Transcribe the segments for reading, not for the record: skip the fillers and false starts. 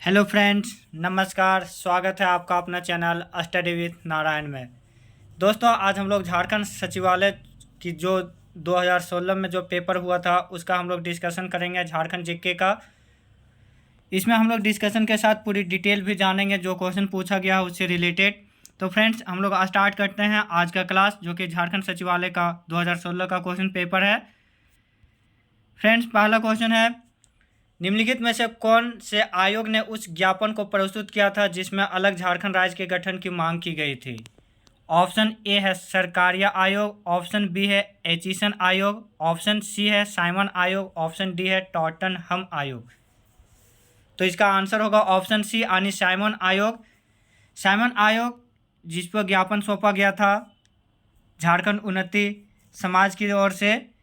Hello friends, नमस्कार। स्वागत है आपका अपना चैनल स्टडी विथ नारायण में। दोस्तों, आज हम लोग झारखंड सचिवालय की जो 2016 में जो पेपर हुआ था उसका हम लोग डिस्कशन करेंगे, झारखंड जीके का। इसमें हम लोग डिस्कशन के साथ पूरी डिटेल भी जानेंगे, जो क्वेश्चन पूछा गया उससे रिलेटेड। तो फ्रेंड्स, हम लोग स्टार्ट करते हैं आज का क्लास, जो कि झारखंड सचिवालय का 2016 का क्वेश्चन पेपर है। फ्रेंड्स, पहला क्वेश्चन है, निम्नलिखित में से कौन से आयोग ने उस ज्ञापन को प्रस्तुत किया था जिसमें अलग झारखंड राज्य के गठन की मांग की गई थी? ऑप्शन ए है सरकारिया आयोग, ऑप्शन बी है एचिसन आयोग, ऑप्शन सी है साइमन आयोग, ऑप्शन डी है टॉटनहम आयोग। तो इसका आंसर होगा ऑप्शन सी यानी साइमन आयोग। साइमन आयोग जिस पर ज्ञापन सौंपा गया था झारखंड उन्नति समाज की ओर से,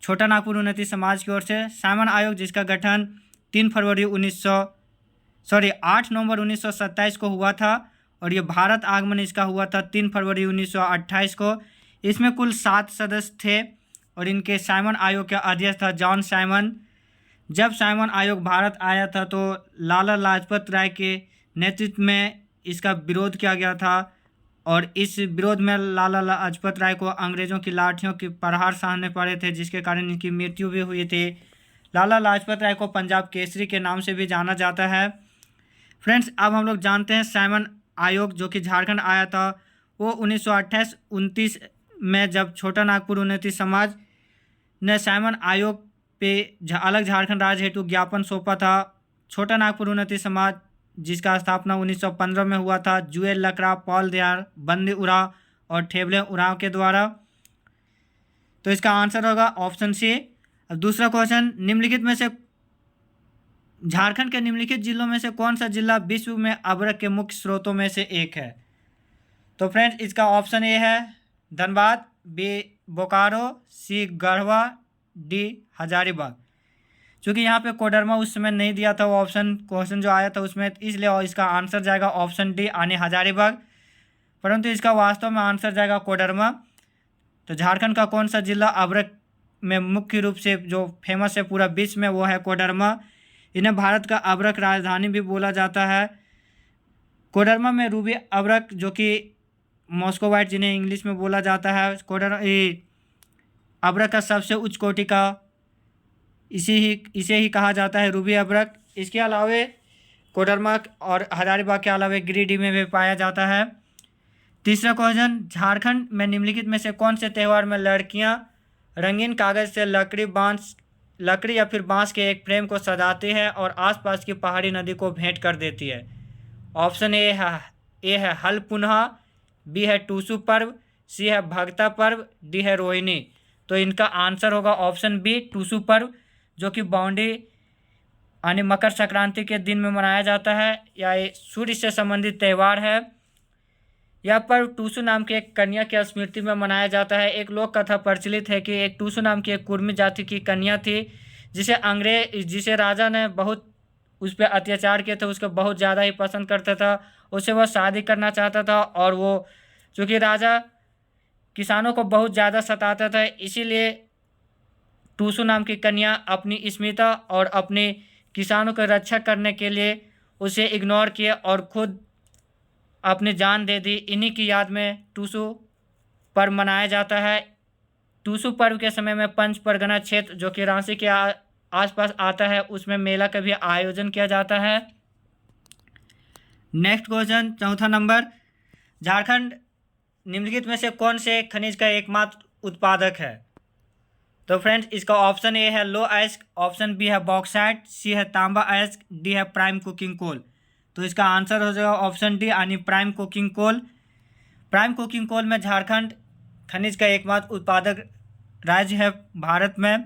छोटा नागपुर उन्नति समाज की ओर से, साइमन आयोग जिसका गठन 8 नवंबर 1927 को हुआ था और ये भारत आगमन इसका हुआ था 3 फरवरी 1928 को। इसमें कुल 7 सदस्य थे और इनके साइमन आयोग का अध्यक्ष था जॉन साइमन। जब साइमन आयोग भारत आया था तो लाला लाजपत राय के नेतृत्व में इसका विरोध किया गया था और इस विरोध में लाला लाजपत राय को अंग्रेज़ों की लाठियों के प्रहार सहने पड़े थे, जिसके कारण इनकी मृत्यु भी हुई थी। लाला लाजपत राय को पंजाब केसरी के नाम से भी जाना जाता है। फ्रेंड्स, अब हम लोग जानते हैं साइमन आयोग जो कि झारखंड आया था वो 1928-29 में, जब छोटा नागपुर उन्नति समाज ने साइमन आयोग पे अलग झारखंड राज्य हेतु ज्ञापन सौंपा था। छोटा नागपुर उन्नति समाज जिसका स्थापना 1915 में हुआ था जुएल लकड़ा, पॉल दयाल, बंदी उराव और ठेबले उराव के द्वारा। तो इसका आंसर होगा ऑप्शन सी। अब दूसरा क्वेश्चन, निम्नलिखित में से झारखंड के निम्नलिखित जिलों में से कौन सा जिला विश्व में अभ्रक के मुख्य स्रोतों में से एक है? तो फ्रेंड्स, इसका ऑप्शन ए है धनबाद, बी बोकारो, सी गढ़वा, डी हजारीबाग। क्योंकि यहाँ पे कोडरमा उस समय नहीं दिया था, वो ऑप्शन क्वेश्चन जो आया था उसमें, इसलिए और इसका आंसर जाएगा ऑप्शन डी यानी हजारीबाग, परंतु इसका वास्तव में आंसर जाएगा कोडरमा। तो झारखंड का कौन सा जिला अभ्रक में मुख्य रूप से जो फेमस है पूरा विश्व में, वो है कोडरमा। इन्हें भारत का अभ्रक राजधानी भी बोला जाता है। कोडरमा में रूबी अभ्रक जो कि मॉस्कोवाइट जिन्हें इंग्लिश में बोला जाता है, अभ्रक का सबसे उच्च कोटि का इसे ही कहा जाता है रूबी अभ्रक। इसके अलावे कोडरमा और हजारीबाग के अलावे गिरिडीह में भी पाया जाता है। तीसरा क्वेश्चन, झारखंड में निम्नलिखित में से कौन से त्यौहार में लड़कियां रंगीन कागज से लकड़ी या फिर बांस के एक फ्रेम को सजाती है और आसपास की पहाड़ी नदी को भेंट कर देती है? ऑप्शन ए है हल पुनः, बी है टूसू पर्व, सी है भगता पर्व, डी है रोहिणी। तो इनका आंसर होगा ऑप्शन बी टूसू पर्व, जो कि बाउंडी यानी मकर संक्रांति के दिन में मनाया जाता है। यह सूर्य से संबंधित त्यौहार है। यह पर्व टूसू नाम की एक कन्या की स्मृति में मनाया जाता है। एक लोक कथा प्रचलित है कि एक टूसू नाम की एक कुर्मी जाति की कन्या थी जिसे राजा ने बहुत उस पर अत्याचार किए थे, उसको बहुत ज़्यादा ही पसंद करता था, उससे वह शादी करना चाहता था और वो चूँकि राजा किसानों को बहुत ज़्यादा सताता था, इसीलिए टूसू नाम की कन्या अपनी स्मिता और अपने किसानों की रक्षा करने के लिए उसे इग्नोर किया और खुद अपनी जान दे दी। इन्हीं की याद में टूसू पर्व मनाया जाता है। टूसू पर्व के समय में पंच परगना क्षेत्र जो कि रांची के आसपास आता है, उसमें मेला का भी आयोजन किया जाता है। नेक्स्ट क्वेश्चन, चौथा नंबर, झारखंड निम्नलिखित में से कौन से खनिज का एकमात्र उत्पादक है? तो फ्रेंड्स, इसका ऑप्शन ए है लो अयस्क, ऑप्शन बी है बॉक्साइट, सी है तांबा अयस्क, डी है प्राइम कुकिंग कोल। तो इसका आंसर हो जाएगा ऑप्शन डी यानी prime cooking coal. Prime cooking coal में झारखंड खनिज का एकमात्र उत्पादक राज्य है भारत में।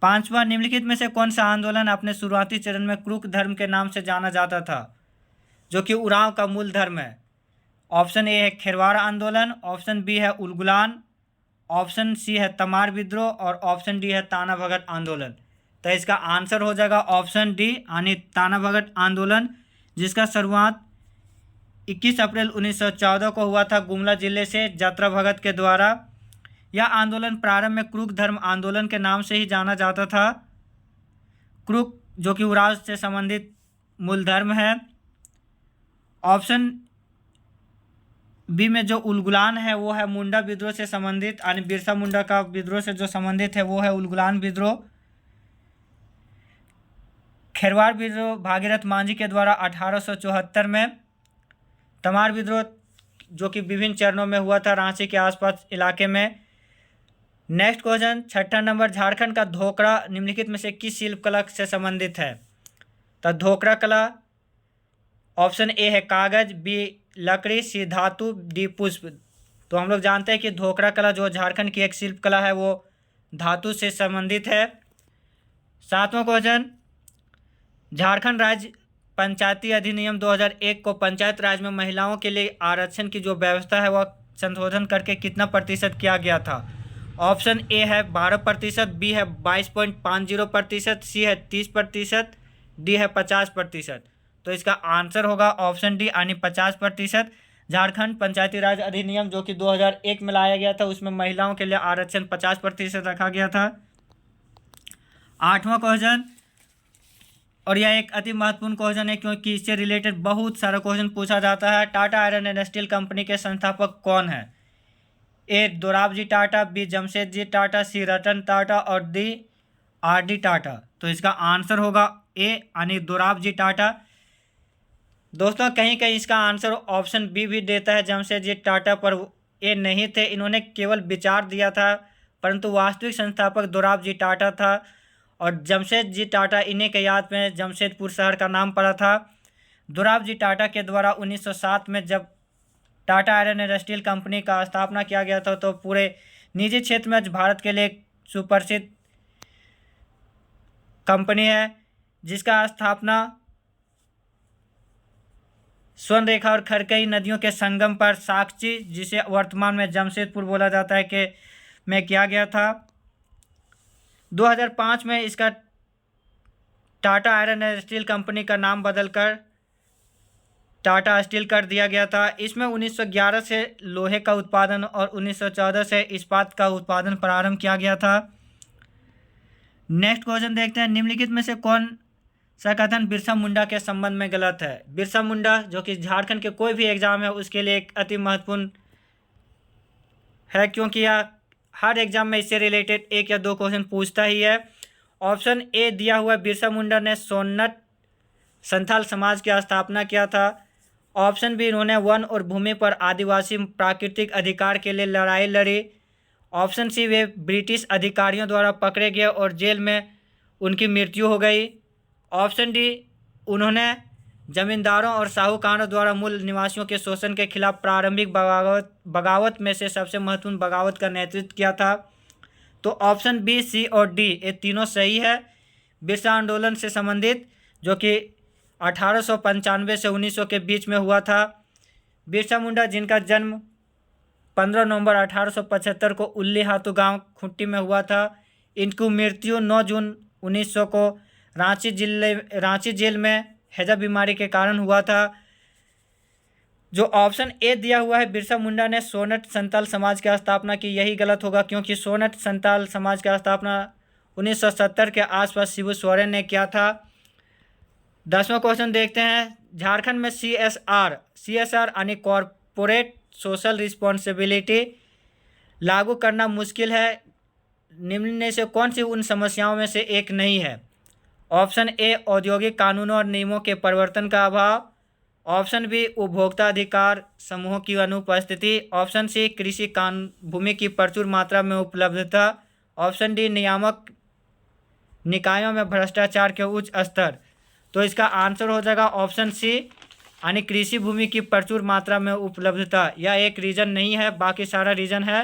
पांचवा, निम्नलिखित में से कौन सा आंदोलन अपने शुरुआती चरण में क्रूक धर्म के नाम से जाना जाता था, जो कि उरांव का मूल धर्म है? ऑप्शन ए है खेरवाड़ आंदोलन, ऑप्शन बी है उलगुलान, ऑप्शन सी है तमार विद्रोह और ऑप्शन डी है ताना भगत आंदोलन। तो इसका आंसर हो जाएगा ऑप्शन डी यानी ताना भगत आंदोलन, जिसका शुरुआत 21 अप्रैल 1914 को हुआ था गुमला जिले से जत्रा भगत के द्वारा। यह आंदोलन प्रारंभ में क्रूक धर्म आंदोलन के नाम से ही जाना जाता था। क्रूक जो कि उराव से संबंधित मूल धर्म है। ऑप्शन बी में जो उलगुलान है वो है मुंडा विद्रोह से संबंधित, यानी बिरसा मुंडा का विद्रोह से जो संबंधित है वो है उलगुलान विद्रोह। खेरवाड़ विद्रोह भागीरथ मांझी के द्वारा 1874 में। तमार विद्रोह जो कि विभिन्न चरणों में हुआ था रांची के आसपास इलाके में। नेक्स्ट क्वेश्चन 6 नंबर, झारखंड का धोकरा निम्नलिखित में से किस शिल्प कला से संबंधित है? तो धोकरा कला ऑप्शन ए है कागज, बी लकड़ी, सी धातु, डी पुष्प। तो हम लोग जानते हैं कि धोकरा कला जो झारखंड की एक शिल्प कला है वो धातु से संबंधित है। 7वां क्वेश्चन, झारखंड राज्य पंचायती अधिनियम 2001 को पंचायत राज में महिलाओं के लिए आरक्षण की जो व्यवस्था है वह संशोधन करके कितना प्रतिशत किया गया था? ऑप्शन ए है 12%, बी है 22.50%, सी है 30%, डी है 50%। तो इसका आंसर होगा ऑप्शन डी यानी 50%। झारखंड पंचायती राज अधिनियम जो कि 2001 में लाया गया था उसमें महिलाओं के लिए आरक्षण 50% रखा गया था। 8वां क्वेश्चन, और यह एक अति महत्वपूर्ण क्वेश्चन है क्योंकि इससे रिलेटेड बहुत सारा क्वेश्चन पूछा जाता है। Tata iron and steel company के संस्थापक कौन है? ए दोराबजी टाटा, बी जमशेदजी टाटा, सी रतन टाटा और डी आर.डी. टाटा। तो इसका आंसर होगा ए यानी दोराबजी टाटा। दोस्तों कहीं कहीं इसका आंसर ऑप्शन बी भी देता है जमशेदजी टाटा, पर ये नहीं थे, इन्होंने केवल विचार दिया था, परंतु वास्तविक संस्थापक दोराबजी टाटा था और जमशेदजी टाटा इन्हीं के याद में जमशेदपुर शहर का नाम पड़ा था। दोराबजी टाटा के द्वारा 1907 में जब Tata iron and steel company का स्थापना किया गया था तो पूरे निजी क्षेत्र में भारत के लिए एक सुप्रसिद्ध कंपनी है जिसका स्थापना स्वर्ण रेखा और खरकई नदियों के संगम पर साक्षी, जिसे वर्तमान में जमशेदपुर बोला जाता है, कि में किया गया था। 2005 में इसका Tata iron and steel company का नाम बदलकर टाटा स्टील कर दिया गया था। इसमें 1911 से लोहे का उत्पादन और 1914 से इस्पात का उत्पादन प्रारंभ किया गया था। नेक्स्ट क्वेश्चन देखते हैं, निम्नलिखित में से कौन सा कथन बिरसा मुंडा के संबंध में गलत है? बिरसा मुंडा जो कि झारखंड के कोई भी एग्जाम है उसके लिए एक अति महत्वपूर्ण है क्योंकि यह हर एग्जाम में इससे रिलेटेड 1 या 2 क्वेश्चन पूछता ही है। ऑप्शन ए दिया हुआ बिरसा मुंडा ने सोनट संथाल समाज की स्थापना किया था। ऑप्शन बी इन्होंने वन और भूमि पर आदिवासी प्राकृतिक अधिकार के लिए लड़ाई लड़ी। ऑप्शन सी वे ब्रिटिश अधिकारियों द्वारा पकड़े गए और जेल में उनकी मृत्यु हो गई। ऑप्शन डी उन्होंने जमींदारों और साहूकारों द्वारा मूल निवासियों के शोषण के खिलाफ प्रारंभिक बगावत में से सबसे महत्वपूर्ण बगावत का नेतृत्व किया था। तो ऑप्शन बी, सी और डी ये तीनों सही है। बिरसा आंदोलन से संबंधित जो कि 1895 से 1900 के बीच में हुआ था। बिरसा मुंडा जिनका जन्म 15 नवंबर 1875 को उल्ली हाथू गांव खुट्टी में हुआ था, इनकी मृत्यु 9 जून 1900 को रांची जेल में हैजा बीमारी के कारण हुआ था। जो ऑप्शन ए दिया हुआ है बिरसा मुंडा ने सोनट संताल समाज की स्थापना की, यही गलत होगा क्योंकि सोनट संताल समाज की स्थापना 1970 के आसपास शिबू सोरेन ने किया था। 10वां क्वेश्चन देखते हैं, झारखंड में सीएसआर यानी कॉरपोरेट सोशल रिस्पॉन्सिबिलिटी लागू करना मुश्किल है, निम्न में से कौन सी उन समस्याओं में से एक नहीं है? ऑप्शन ए औद्योगिक कानूनों और नियमों के परिवर्तन का अभाव। ऑप्शन बी उपभोक्ता अधिकार समूहों की अनुपस्थिति। ऑप्शन सी कृषि भूमि की प्रचुर मात्रा में उपलब्धता। ऑप्शन डी नियामक निकायों में भ्रष्टाचार के उच्च स्तर। तो इसका आंसर हो जाएगा ऑप्शन सी यानी कृषि भूमि की प्रचुर मात्रा में उपलब्धता। यह एक रीजन नहीं है, बाकी सारा रीजन है।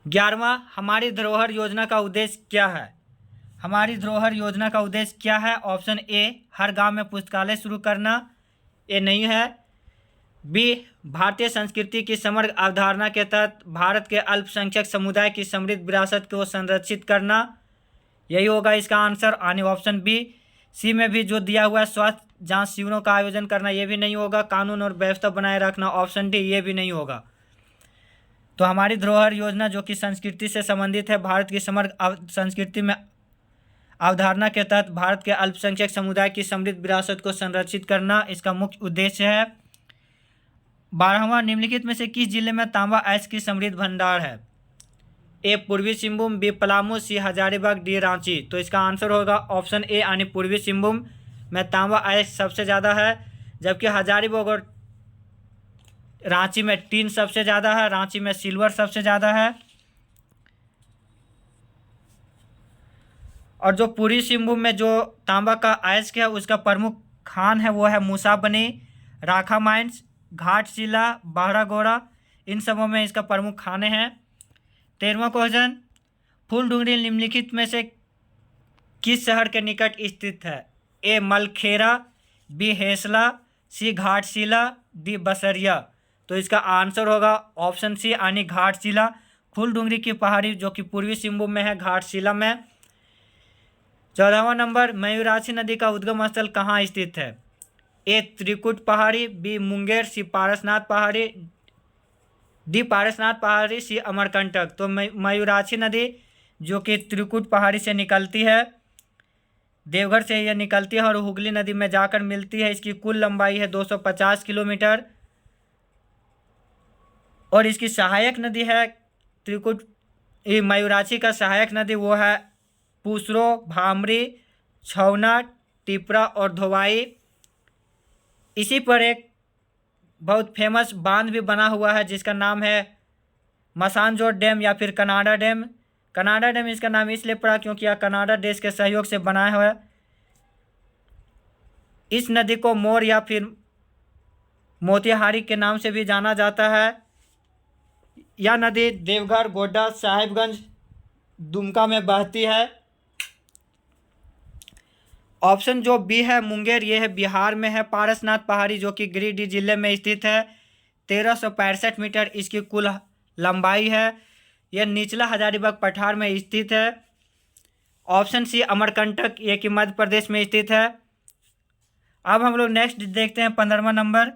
11वां, हमारी धरोहर योजना का उद्देश्य क्या है? हमारी धरोहर योजना का उद्देश्य क्या है? ऑप्शन ए हर गांव में पुस्तकालय शुरू करना, ये नहीं है। बी भारतीय संस्कृति की समग्र अवधारणा के तहत भारत के अल्पसंख्यक समुदाय की समृद्ध विरासत को संरक्षित करना, यही होगा इसका आंसर यानी ऑप्शन बी। सी में भी जो दिया हुआ है स्वास्थ्य जांच शिविरों का आयोजन करना, ये भी नहीं होगा। कानून और व्यवस्था बनाए रखना, ऑप्शन डी ये भी नहीं होगा। तो हमारी धरोहर योजना जो कि संस्कृति से संबंधित है, भारत की समग्र संस्कृति में अवधारणा के तहत भारत के अल्पसंख्यक समुदाय की समृद्ध विरासत को संरक्षित करना इसका मुख्य उद्देश्य है। 12वां, निम्नलिखित में से किस जिले में तांबा अयस्क की समृद्ध भंडार है? ए पूर्वी सिंहभूम, बी पलामू, सी हजारीबाग, डी रांची। तो इसका आंसर होगा ऑप्शन ए यानी पूर्वी सिंहभूम में तांबा अयस्क सबसे ज़्यादा है, जबकि हजारीबाग और रांची में टीन सबसे ज़्यादा है, रांची में सिल्वर सबसे ज़्यादा है। और जो पूर्वी सिंहभूम में जो तांबा का अयस्क है उसका प्रमुख खान है वो है मूसाबनी, राखा माइंस, घाटशिला, बाहरागोड़ा, इन सबों में इसका प्रमुख खाने हैं। 13वां क्वेश्चन, फूलडुंगरी निम्नलिखित में से किस शहर के निकट स्थित है? ए मलखेरा, बी हेसला, सी घाटशिला, डी बसरिया। तो इसका आंसर होगा ऑप्शन सी यानी घाटशिला। फूलडुंगरी की पहाड़ी जो कि पूर्वी सिंहभूम में है, घाटशिला में। 14वां नंबर, मयूराक्षी नदी का उद्गम स्थल कहाँ स्थित है? ए त्रिकुट पहाड़ी, बी मुंगेर, सी पारसनाथ पहाड़ी, डी पारसनाथ पहाड़ी, सी अमरकंटक। तो मयूराक्षी नदी जो कि त्रिकुट पहाड़ी से निकलती है, देवघर से यह निकलती है और हुगली नदी में जाकर मिलती है। इसकी कुल लंबाई है 250 किलोमीटर और इसकी सहायक नदी है त्रिकुट, मयूराक्षी का सहायक नदी वो है पूसरो, भामरी, छौना, टिपरा और धोवाई। इसी पर एक बहुत फेमस बांध भी बना हुआ है जिसका नाम है मसानजोर डैम या फिर कनाडा डैम। कनाडा डैम इसका नाम इसलिए पड़ा क्योंकि यह कनाडा देश के सहयोग से बनाया हुआ है। इस नदी को मोर या फिर मोतिहारी के नाम से भी जाना जाता है। यह नदी देवघर, गोड्डा, साहिबगंज, दुमका में बहती है। ऑप्शन जो बी है मुंगेर, ये है बिहार में है। पारसनाथ पहाड़ी जो कि गिरिडीह जिले में स्थित है, 1365 मीटर इसकी कुल लंबाई है। यह निचला हजारीबाग पठार में स्थित है। ऑप्शन सी अमरकंटक, ये कि मध्य प्रदेश में स्थित है। अब हम लोग नेक्स्ट देखते हैं 15वां नंबर,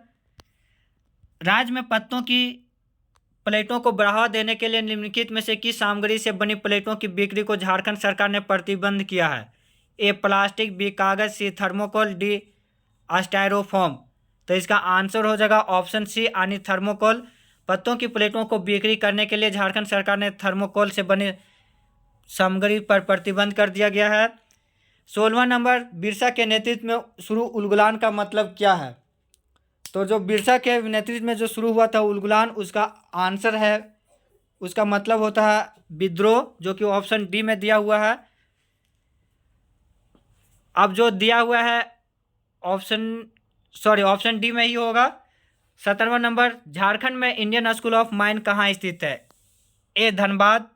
राज्य में पत्तों की प्लेटों को बढ़ावा देने के लिए निम्नलिखित में से किस सामग्री से बनी प्लेटों की बिक्री को झारखंड सरकार ने प्रतिबंध किया है? ए प्लास्टिक, बी कागज, सी थर्मोकोल, डी स्टायरोफोम। तो इसका आंसर हो जाएगा ऑप्शन सी यानी थर्मोकोल। पत्तों की प्लेटों को बिक्री करने के लिए झारखंड सरकार ने थर्मोकोल से बनी सामग्री पर प्रतिबंध कर दिया गया है। 16वां नंबर, बिरसा के नेतृत्व में शुरू उलगुलान का मतलब क्या है? तो जो बिरसा के नेतृत्व में जो शुरू हुआ था उलगुलान, उसका आंसर है, उसका मतलब होता है विद्रोह, जो कि ऑप्शन डी में दिया हुआ है। अब जो दिया हुआ है ऑप्शन डी में ही होगा। 17वां नंबर, झारखंड में इंडियन स्कूल ऑफ माइन कहाँ स्थित है? ए धनबाद,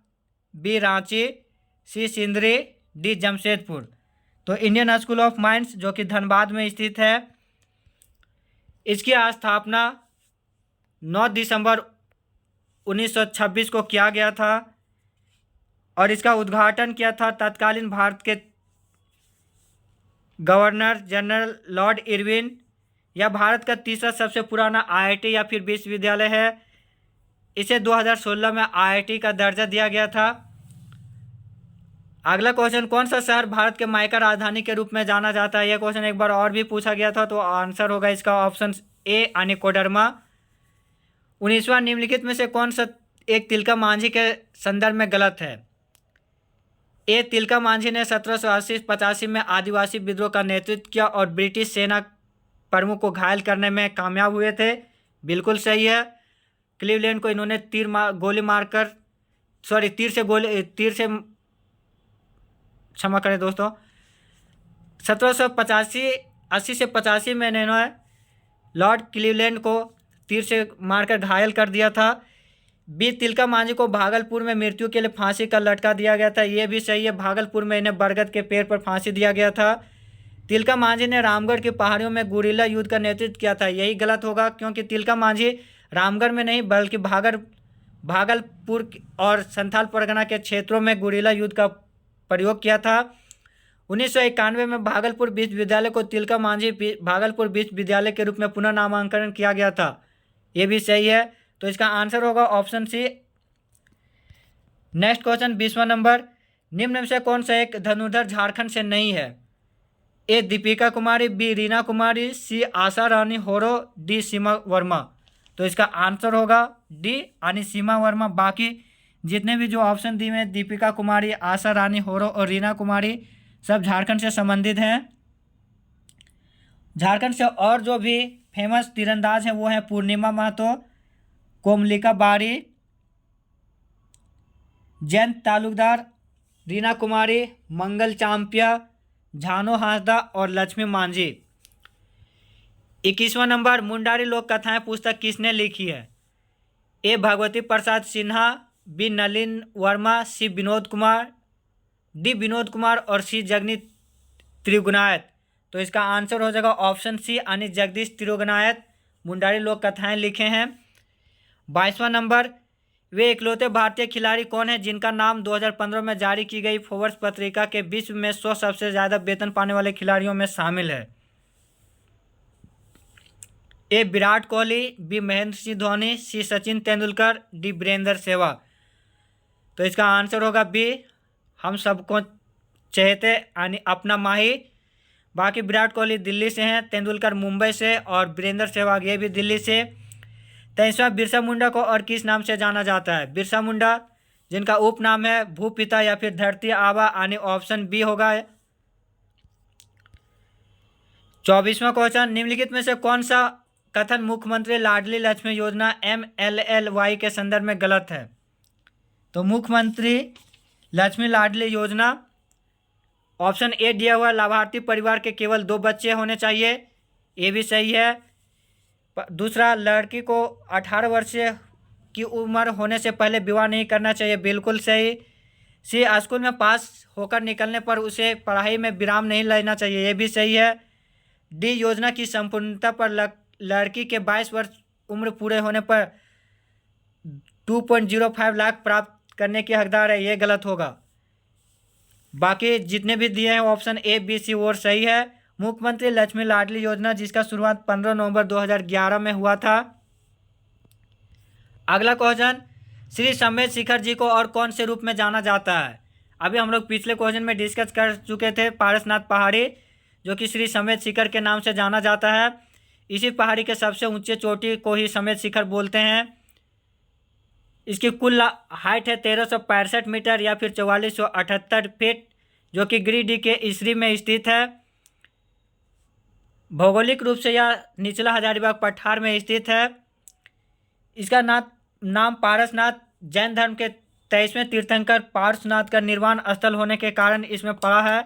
बी रांची, सी सिंदरी, डी जमशेदपुर। तो इंडियन स्कूल ऑफ माइंस जो कि धनबाद में स्थित है, इसकी स्थापना 9 दिसंबर 1926 को किया गया था और इसका उद्घाटन किया था तत्कालीन भारत के गवर्नर जनरल लॉर्ड इरविन। यह भारत का तीसरा सबसे पुराना आईआईटी या फिर विश्वविद्यालय है। इसे 2016 में आईआईटी का दर्जा दिया गया था। अगला क्वेश्चन, कौन सा शहर भारत के माइका राजधानी के रूप में जाना जाता है? यह क्वेश्चन एक बार और भी पूछा गया था, तो आंसर होगा इसका ऑप्शन ए यानी कोडरमा। 19वां, निम्नलिखित में से कौन सा एक तिलका मांझी के संदर्भ में गलत है? ए तिलका मांझी ने 1780-85 में आदिवासी विद्रोह का नेतृत्व किया और ब्रिटिश सेना प्रमुख को घायल करने में कामयाब हुए थे। बिल्कुल सही है। क्लीवलैंड को इन्होंने तीर से क्षमा करें दोस्तों, 1780 से 85 में इन्होंने लॉर्ड क्लीवलैंड को तीर से मारकर घायल कर दिया था। बी तिलका मांझी को भागलपुर में मृत्यु के लिए फांसी का लटका दिया गया था। ये भी सही है, भागलपुर में इन्हें बरगद के पेड़ पर फांसी दिया गया था। तिलका मांझी ने रामगढ़ की पहाड़ियों में गुरिल्ला युद्ध का नेतृत्व किया था। यही गलत होगा क्योंकि तिलका मांझी रामगढ़ में नहीं बल्कि भागलपुर और संथाल परगना के क्षेत्रों में गुरिल्ला युद्ध का प्रयोग किया था। 1991 में भागलपुर विश्वविद्यालय को तिलका मांझी भागलपुर विश्वविद्यालय के रूप में पुनः नामांकन किया गया था। ये भी सही है, तो इसका आंसर होगा ऑप्शन सी। नेक्स्ट क्वेश्चन 20वां नंबर, निम्न में से कौन सा एक धनुर्धर झारखंड से नहीं है? ए दीपिका कुमारी, बी रीना कुमारी, सी आशा रानी होरो, डी सीमा वर्मा। तो इसका आंसर होगा डी यानी सीमा वर्मा। बाकी जितने भी जो ऑप्शन दिए हैं दीपिका कुमारी, आशा रानी होरो और रीना कुमारी सब झारखंड से संबंधित हैं। झारखंड से और जो भी फेमस तीरंदाज हैं वो हैं पूर्णिमा महतो, कोमलिका बारी, जयंत तालुकदार, रीना कुमारी, मंगल चांपिया, झानो हांसदा और लक्ष्मी मांझी। 21वां नंबर, मुंडारी लोक कथाएं पुस्तक किसने लिखी है? ए भगवती प्रसाद सिन्हा, बी नलिन वर्मा, सी विनोद कुमार, डी विनोद कुमार और सी जगदीश त्रिगुनायत। तो इसका आंसर हो जाएगा ऑप्शन सी यानी जगदीश त्रिगुनायत मुंडारी लोक कथाएं लिखे हैं। 22वां नंबर, वे इकलौते भारतीय खिलाड़ी कौन हैं जिनका नाम 2015 में जारी की गई फोर्ब्स पत्रिका के विश्व में 100 सबसे ज़्यादा वेतन पाने वाले खिलाड़ियों में शामिल है? ए विराट कोहली, बी महेंद्र सिंह धोनी, सी सचिन तेंदुलकर, डी वीरेंद्र सहवाग। तो इसका आंसर होगा बी, हम सबको चहेते यानी अपना माही। बाकी विराट कोहली दिल्ली से हैं, तेंदुलकर मुंबई से और वीरेंद्र सहवाग ये भी दिल्ली से। 23वां, बिरसा मुंडा को और किस नाम से जाना जाता है? बिरसा मुंडा जिनका उपनाम है भूपिता या फिर धरती आबा यानी ऑप्शन बी होगा। 24वां क्वेश्चन, निम्नलिखित में से कौन सा कथन मुख्यमंत्री लाडली लक्ष्मी योजना MLLY के संदर्भ में गलत है? तो मुख्यमंत्री लक्ष्मी लाडली योजना ऑप्शन ए दिया हुआ लाभार्थी परिवार के केवल 2 बच्चे होने चाहिए, ये भी सही है। दूसरा, लड़की को 18 वर्ष की उम्र होने से पहले विवाह नहीं करना चाहिए, बिल्कुल सही। सी, स्कूल में पास होकर निकलने पर उसे पढ़ाई में विराम नहीं लेना चाहिए, ये भी सही है। डी, योजना की संपूर्णता पर लड़की के 22 वर्ष उम्र पूरे होने पर 2.05 लाख प्राप्त करने की हकदार है, ये गलत होगा। बाकी जितने भी दिए हैं ऑप्शन ए, बी, सी और सही है। मुख्यमंत्री लक्ष्मी लाडली योजना जिसका शुरुआत 15 नवंबर 2011 में हुआ था। अगला क्वेश्चन, श्री समेत शिखर जी को और कौन से रूप में जाना जाता है? अभी हम लोग पिछले क्वेश्चन में डिस्कस कर चुके थे पारसनाथ पहाड़ी जो कि श्री समेत शिखर के नाम से जाना जाता है। इसी पहाड़ी के सबसे ऊंचे चोटी को ही समेत शिखर बोलते हैं। इसकी कुल हाइट है 1365 मीटर या फिर 4478 फीट जो कि गिरिडीह के इसरी में स्थित है। भौगोलिक रूप से यह निचला हजारीबाग पठार में स्थित है। इसका नाम पारसनाथ जैन धर्म के 23वें तीर्थंकर पार्श्वनाथ का निर्वाण स्थल होने के कारण इसमें पड़ा है।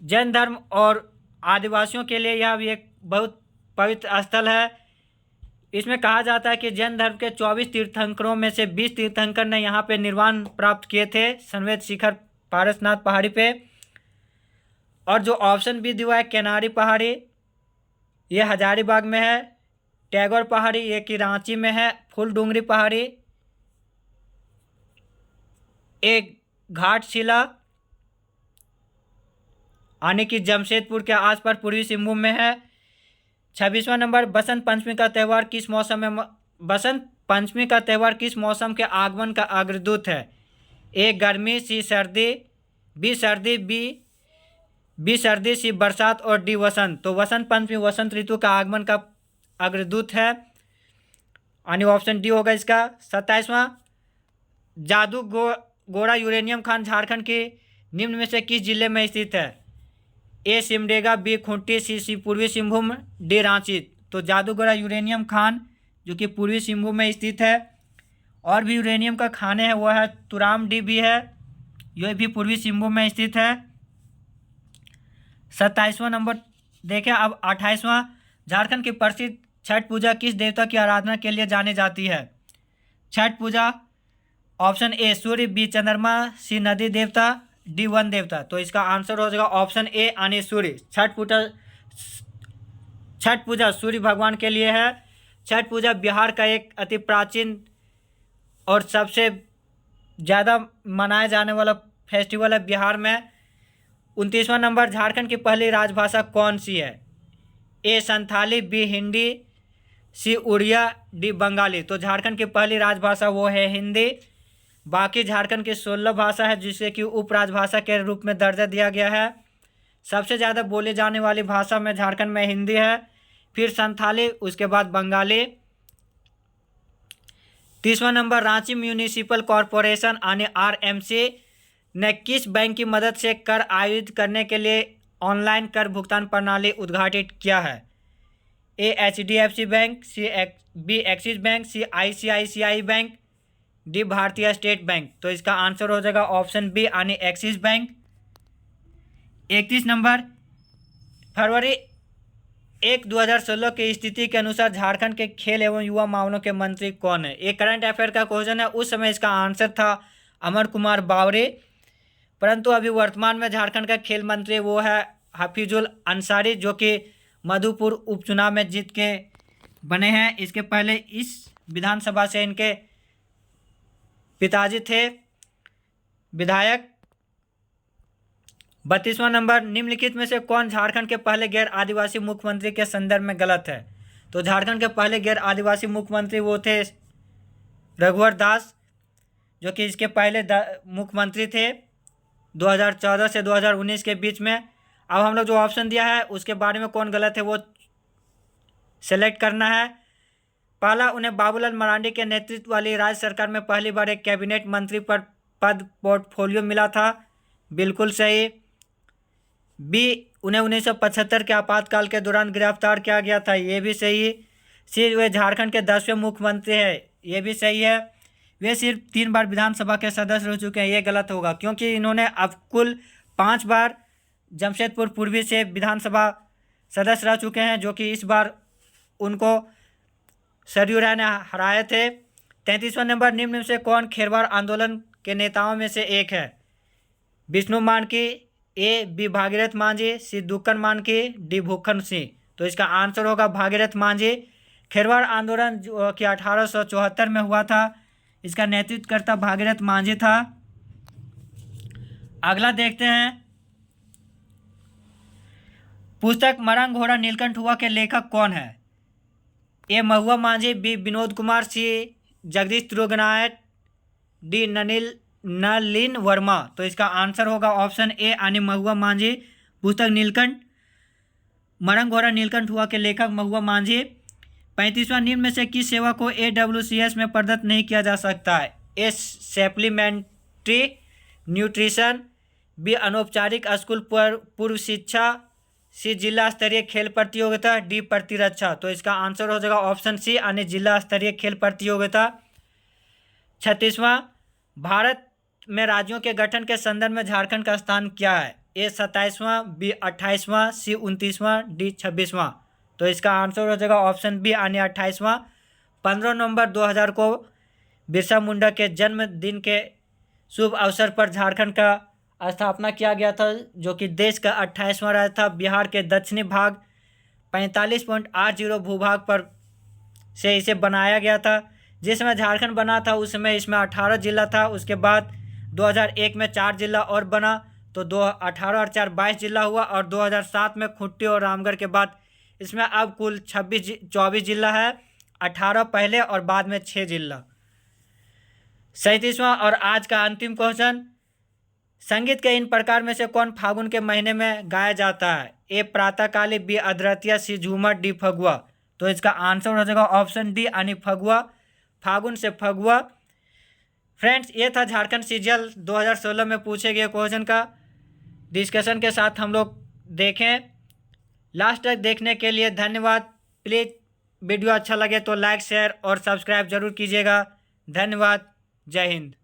जैन धर्म और आदिवासियों के लिए यह भी एक बहुत पवित्र स्थल है। इसमें कहा जाता है कि जैन धर्म के 24 तीर्थंकरों में से 20 तीर्थंकर ने यहाँ पे निर्वाण प्राप्त किए थे समेत शिखर पारसनाथ पहाड़ी पे। और जो ऑप्शन भी दिया है केनारी पहाड़ी ये हजारीबाग में है, टैगोर पहाड़ी ये कि रांची में है, फूलडुंगरी पहाड़ी एक घाटशिला यानी कि जमशेदपुर के आसपास पूर्वी सिंहभूम में है। 26वां नंबर, बसंत पंचमी का त्यौहार किस मौसम में बसंत पंचमी का त्यौहार किस मौसम के आगमन का अग्रदूत है? ए गर्मी, सी सर्दी, बी सर्दी, बी सर्दी, सी बरसात और डी वसंत। तो वसंत पंचमी वसंत ऋतु का आगमन का अग्रदूत है यानी ऑप्शन डी होगा इसका। 27वां, जादू गोड़ा यूरेनियम खान झारखंड के निम्न में से किस जिले में स्थित है? ए सिमडेगा, बी खूंटी, सी पूर्वी सिंहभूम, डी रांची। तो जादूगोड़ा यूरेनियम खान जो कि पूर्वी सिंहभूम में स्थित है। और भी यूरेनियम का खाने हैं वह है तुराम डी भी है, यह भी पूर्वी सिंहभूम में स्थित है। 27वां नंबर देखें। अब 28वां, झारखंड की प्रसिद्ध छठ पूजा किस देवता की आराधना के लिए जानी जाती है? छठ पूजा ऑप्शन ए सूर्य, बी चंद्रमा, सी नदी देवता, डी वन देवता। तो इसका आंसर हो जाएगा ऑप्शन ए यानी सूर्य। छठ पूजा सूर्य भगवान के लिए है। छठ पूजा बिहार का एक अति प्राचीन और सबसे ज़्यादा मनाया जाने वाला फेस्टिवल है बिहार में। 29वां नंबर, झारखंड की पहली राजभाषा कौन सी है? ए संथाली, बी हिंदी, सी उड़िया, डी बंगाली। तो झारखंड की पहली राजभाषा वो है हिंदी। बाकी झारखंड की 16 भाषा है जिसे कि उपराजभाषा के रूप में दर्जा दिया गया है। सबसे ज़्यादा बोली जाने वाली भाषा में झारखंड में हिंदी है, फिर संथाली, उसके बाद बंगाली। 30वां नंबर, रांची म्यूनिसिपल कॉरपोरेशन यानी आरएमसी ने किस बैंक की मदद से कर आयोजित करने के लिए ऑनलाइन कर भुगतान प्रणाली उद्घाटित किया है? A HDFC bank, B Axis bank, C ICICI bank, D Bharatiya State Bank. तो इसका आंसर हो जाएगा ऑप्शन बी यानी एक्सिस बैंक। 31 नंबर, फरवरी 1, 2016 की स्थिति के अनुसार झारखंड के खेल एवं युवा मामलों के मंत्री कौन है? एक करंट अफेयर का क्वेश्चन है। उस समय इसका आंसर था अमर कुमार बावरे, परंतु अभी वर्तमान में झारखंड का खेल मंत्री वो है हफीजुल अंसारी, जो कि मधुपुर उपचुनाव में जीत के बने हैं। इसके पहले इस विधानसभा से इनके पिताजी थे विधायक। 32वां नंबर, निम्नलिखित में से कौन झारखंड के पहले गैर आदिवासी मुख्यमंत्री के संदर्भ में गलत है? तो झारखंड के पहले गैर आदिवासी मुख्यमंत्री वो थे रघुवर दास, जो कि इसके पहले मुख्यमंत्री थे 2014 से 2019 के बीच में। अब हम लोग जो ऑप्शन दिया है उसके बारे में कौन गलत है वो सेलेक्ट करना है। पहला, उन्हें बाबूलाल मरांडी के नेतृत्व वाली राज्य सरकार में पहली बार एक कैबिनेट मंत्री पर पद पोर्टफोलियो मिला था, बिल्कुल सही। बी, उन्हें 1975 के आपातकाल के दौरान गिरफ्तार किया गया था, ये भी सही। सी, वे झारखंड के 10वें मुख्यमंत्री हैं, ये भी सही है। वे सिर्फ 3 बार विधानसभा के सदस्य रह चुके हैं, ये गलत होगा, क्योंकि इन्होंने अब कुल 5 बार जमशेदपुर पूर्वी से विधानसभा सदस्य रह चुके हैं, जो कि इस बार उनको सरयू राय ने हराए थे। 33वां नंबर, निम्न में से कौन खेरवाड़ आंदोलन के नेताओं में से एक है? विष्णु मानकी, ए, बी भागीरथ मांझी, सी दुक्कन मानकी, डी भूखन सिंह। तो इसका आंसर होगा भागीरथ मांझी। खेरवाड़ आंदोलन जो कि 1874 में हुआ था, इसका नेतृत्वकर्ता भागीरथ मांझी था। अगला देखते हैं, पुस्तक मरंग घोड़ा नीलकंठ हुआ के लेखक कौन है? ए, महुआ मांझी, बी विनोद कुमार, सी जगदीश त्रिगुनायत, डी नलिन वर्मा। तो इसका आंसर होगा ऑप्शन ए यानी महुआ मांझी। पुस्तक नीलकंठ मरंग घोड़ा नीलकंठ हुआ के लेखक महुआ मांझी। 35वां, निम्न में से किस सेवा को AWCS में प्रदत्त नहीं किया जा सकता है? ए, सप्लीमेंट्री न्यूट्रिशन, बी अनौपचारिक स्कूल पूर्व शिक्षा, सी जिला स्तरीय खेल प्रतियोगिता, डी प्रतिरक्षा। तो इसका आंसर हो जाएगा ऑप्शन सी यानी जिला स्तरीय खेल प्रतियोगिता। 36वां, भारत में राज्यों के गठन के संदर्भ में झारखंड का स्थान क्या है? ए, 27वां, बी 28वां, सी 29वां, डी 26वां। तो इसका आंसर हो जाएगा ऑप्शन बी यानी 28वां। 15 नवंबर 2000 को बिरसा मुंडा के जन्मदिन के शुभ अवसर पर झारखंड का स्थापना किया गया था, जो कि देश का 28वां राज्य था। बिहार के दक्षिणी भाग 45.80 भूभाग पर से इसे बनाया गया था। जिस समय झारखंड बना था उस समय इसमें 18 जिला था। उसके बाद 2001 में 4 जिला और बना, तो 18 और 4 22 जिला हुआ, और 2007 में खुट्टी और रामगढ़ के बाद इसमें अब कुल 24 जिला है, 18 पहले और बाद में 6 जिला। 37वां और आज का अंतिम क्वेश्चन, संगीत के इन प्रकार में से कौन फागुन के महीने में गाया जाता है? ए, प्रातःकाली, बी अधरतिया, सी झूमर, डी फगुआ। तो इसका आंसर हो जाएगा ऑप्शन डी यानी फगुआ, फागुन से फगुआ। फ्रेंड्स, ये था झारखंड सीजीएल 2016 में पूछे गए क्वेश्चन का डिस्कशन के साथ हम लोग देखें। लास्ट तक देखने के लिए धन्यवाद। प्लीज़ वीडियो अच्छा लगे तो लाइक, शेयर और सब्सक्राइब जरूर कीजिएगा। धन्यवाद। जय हिंद।